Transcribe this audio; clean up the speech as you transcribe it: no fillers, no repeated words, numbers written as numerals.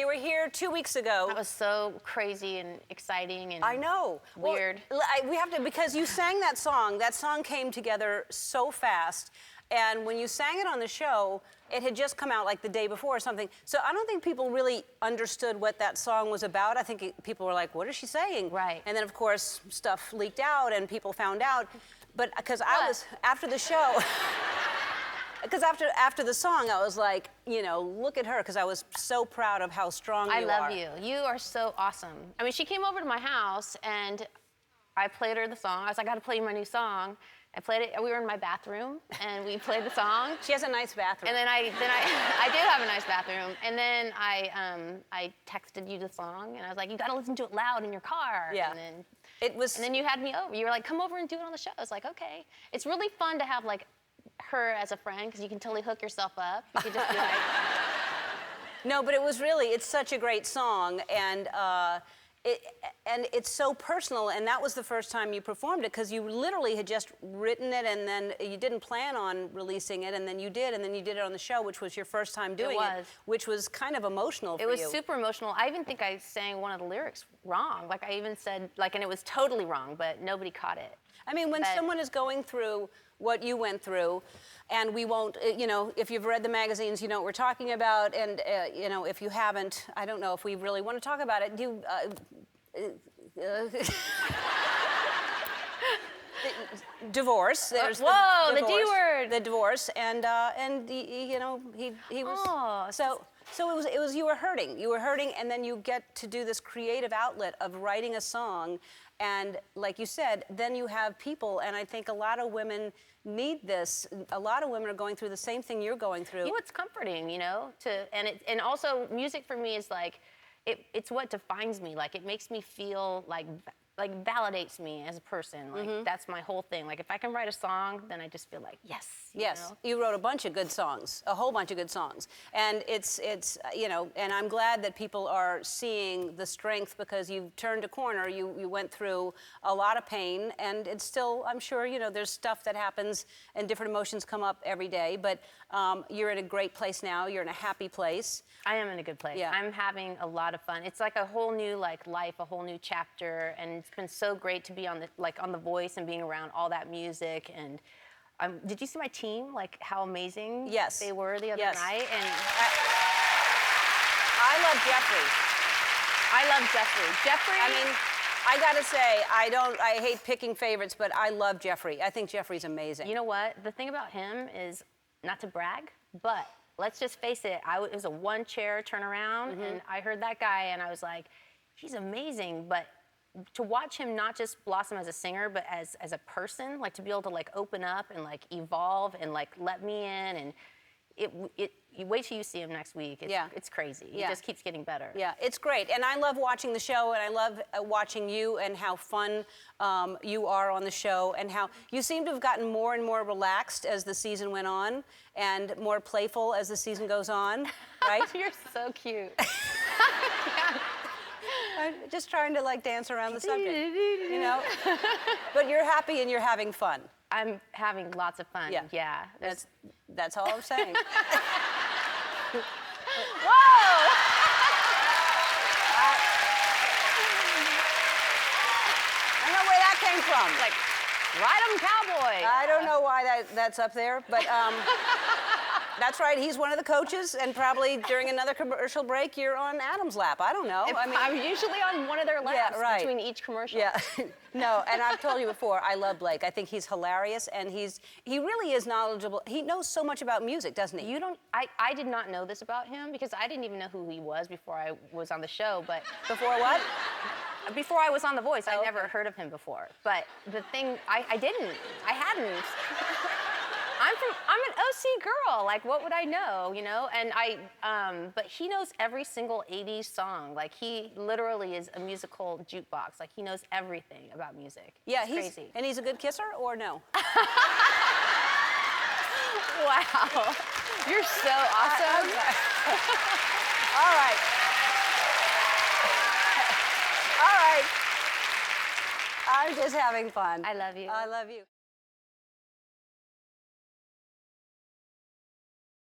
You were here 2 weeks ago. That was so crazy and exciting and I know. weird. Well, we have to, because you sang that song came together so fast. And when you sang it on the show, it had just come out like the day before or something. So I don't think people really understood what that song was about. I think people were like, what is she saying? Right. And then, of course, stuff leaked out and people found out. But because I was, after the show, because after the song, I was like, you know, look at her, because I was so proud of how strong you are. I love you. You are so awesome. I mean, she came over to my house, and I played her the song. I was like, I got to play you my new song. I played it. We were in my bathroom, and we played the song. She has a nice bathroom. And then I do have a nice bathroom. And then I texted you the song, and I was like, you got to listen to it loud in your car. Yeah. And then it was. And then you had me over. You were like, come over and do it on the show. I was like, okay. It's really fun to have like her as a friend, because you can totally hook yourself up. You could just be like. No, but it was really. It's such a great song, and. It's so personal, and that was the first time you performed it, because you literally had just written it, and then you didn't plan on releasing it, and then you did it on the show, which was your first time doing it, which was kind of emotional for you. It was super emotional. I even think I sang one of the lyrics wrong. Like, I even said, like, and it was totally wrong, but nobody caught it. I mean, when someone is going through what you went through, and we won't, you know, if you've read the magazines, you know what we're talking about, and, you know, if you haven't, I don't know if we really want to talk about it. Divorce. There's Whoa, the divorce, D word. The divorce, and you know, he was. Oh, So it was you were hurting. You were hurting, and then you get to do this creative outlet of writing a song, and like you said, then you have people, and I think a lot of women need this. A lot of women are going through the same thing you're going through. You know, it's comforting, you know, and also music for me is like, it's what defines me. Like, it makes me feel like validates me as a person. Like, that's my whole thing. Like, if I can write a song, then I just feel like, yes. Yes, know? you wrote a bunch of good songs, a whole bunch of good songs. And it's you know, and I'm glad that people are seeing the strength, because you've turned a corner. You went through a lot of pain, and it's still, I'm sure, you know, there's stuff that happens and different emotions come up every day, but you're in a great place now. You're in a happy place. I am in a good place. Yeah. I'm having a lot of fun. It's like a whole new life, a whole new chapter, and it's been so great to be on The Voice and being around all that music. And did you see my team? Like, how amazing they were the other night? And I love Jeffrey. Jeffrey. I mean, I gotta say, I hate picking favorites, but I love Jeffrey. I think Jeffrey's amazing. You know what? The thing about him is, not to brag, but let's just face it, it was a one-chair turnaround, and I heard that guy, and I was like, he's amazing, but to watch him not just blossom as a singer, but as a person, like, to be able to, like, open up and, like, evolve and, like, let me in, and you wait till you see him next week. It's crazy. It just keeps getting better. Yeah, it's great. And I love watching the show, and I love watching you and how fun you are on the show, and how you seem to have gotten more and more relaxed as the season went on, and more playful as the season goes on, right? You're so cute. I'm just trying to, like, dance around the subject, you know? But you're happy and you're having fun. I'm having lots of fun. Yeah. That's all I'm saying. Whoa! I don't know where that came from. Like, ride 'em, cowboy. I don't know why that's up there, but that's right. He's one of the coaches, and probably during another commercial break, you're on Adam's lap. I don't know. I mean, I'm usually on one of their laps between each commercial. Yeah. No, and I've told you before, I love Blake. I think he's hilarious, and he really is knowledgeable. He knows so much about music, doesn't he? I did not know this about him, because I didn't even know who he was before I was on the show, but... Before what? Before I was on The Voice, I'd never heard of him before. But the thing, I hadn't. I'm an OC girl. Like, what would I know, you know? And but he knows every single 80s song. Like, he literally is a musical jukebox. Like, he knows everything about music. Yeah, it's crazy. And he's a good kisser, or no? Wow. You're so awesome. All right. All right. I'm just having fun. I love you. I love you.